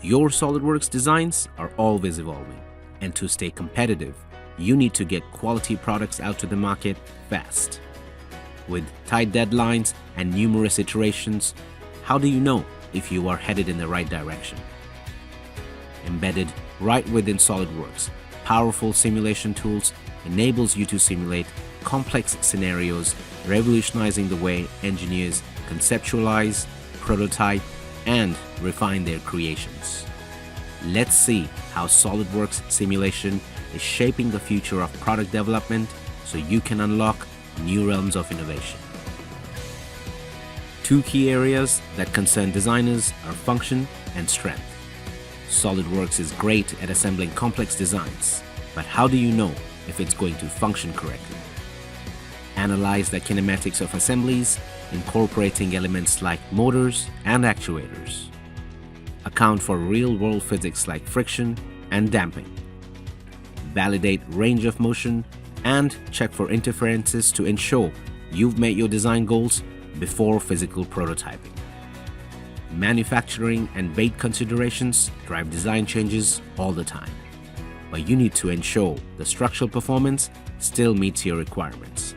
Your SOLIDWORKS designs are always evolving, and to stay competitive, you need to get quality products out to the market fast. With tight deadlines and numerous iterations, how do you know if you are headed in the right direction? Embedded right within SOLIDWORKS, powerful simulation tools enables you to simulate complex scenarios, revolutionizing the way engineers conceptualize, prototype, and refine their creations. Let's see how SOLIDWORKS Simulation is shaping the future of product development so you can unlock new realms of innovation. Two key areas that concern designers are function and strength. SOLIDWORKS is great at assembling complex designs, but how do you know if it's going to function correctly? Analyze the kinematics of assemblies, incorporating elements like motors and actuators. Account for real-world physics like friction and damping. Validate range of motion and check for interferences to ensure you've met your design goals before physical prototyping. Manufacturing and weight considerations drive design changes all the time, but you need to ensure the structural performance still meets your requirements.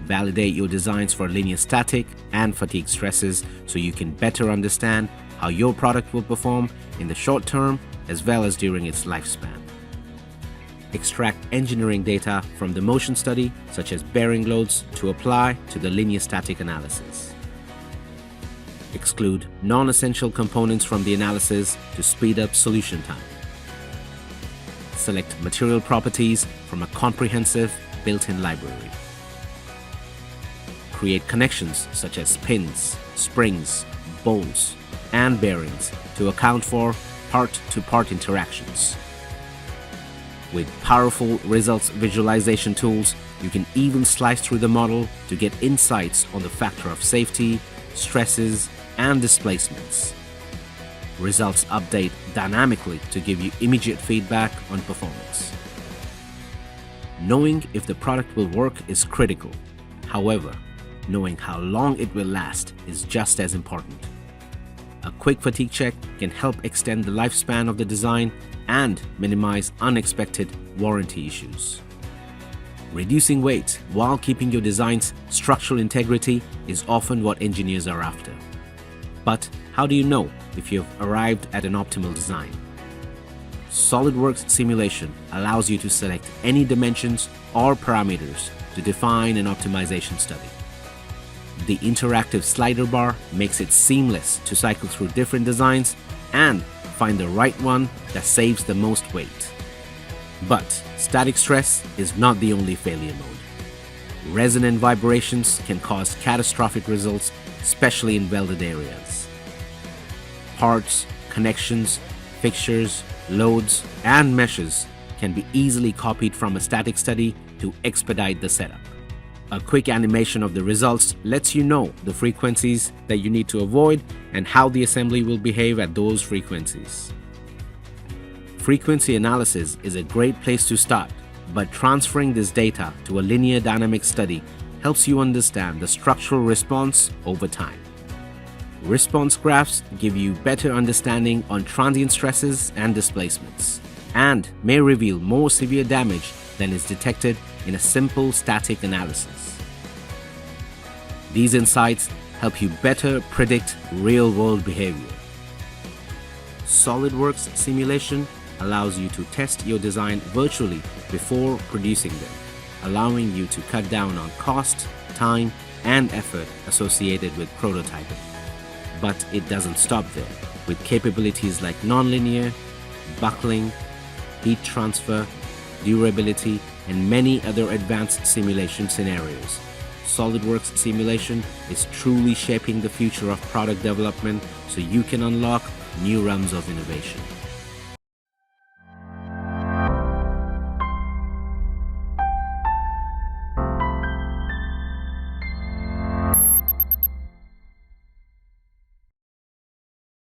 Validate your designs for linear static and fatigue stresses so you can better understand how your product will perform in the short term as well as during its lifespan. Extract engineering data from the motion study, such as bearing loads, to apply to the linear static analysis. Exclude non-essential components from the analysis to speed up solution time. Select material properties from a comprehensive built-in library. Create connections such as pins, springs, bolts, and bearings to account for part-to-part interactions. With powerful results visualization tools, you can even slice through the model to get insights on the factor of safety, stresses, and displacements. Results update dynamically to give you immediate feedback on performance. Knowing if the product will work is critical. However, knowing how long it will last is just as important. A quick fatigue check can help extend the lifespan of the design and minimize unexpected warranty issues. Reducing weight while keeping your design's structural integrity is often what engineers are after. But how do you know if you've arrived at an optimal design? SOLIDWORKS Simulation allows you to select any dimensions or parameters to define an optimization study. The interactive slider bar makes it seamless to cycle through different designs and find the right one that saves the most weight. But static stress is not the only failure mode. Resonant vibrations can cause catastrophic results, especially in welded areas. Parts, connections, fixtures, loads, and meshes can be easily copied from a static study to expedite the setup. A quick animation of the results lets you know the frequencies that you need to avoid and how the assembly will behave at those frequencies. Frequency analysis is a great place to start, but transferring this data to a linear dynamic study helps you understand the structural response over time. Response graphs give you better understanding on transient stresses and displacements, and may reveal more severe damage than is detected in a simple static analysis. These insights help you better predict real-world behavior. SOLIDWORKS Simulation allows you to test your design virtually before producing them, allowing you to cut down on cost, time, and effort associated with prototyping. But it doesn't stop there. With capabilities like nonlinear, buckling, heat transfer, durability, and many other advanced simulation scenarios, SOLIDWORKS Simulation is truly shaping the future of product development so you can unlock new realms of innovation.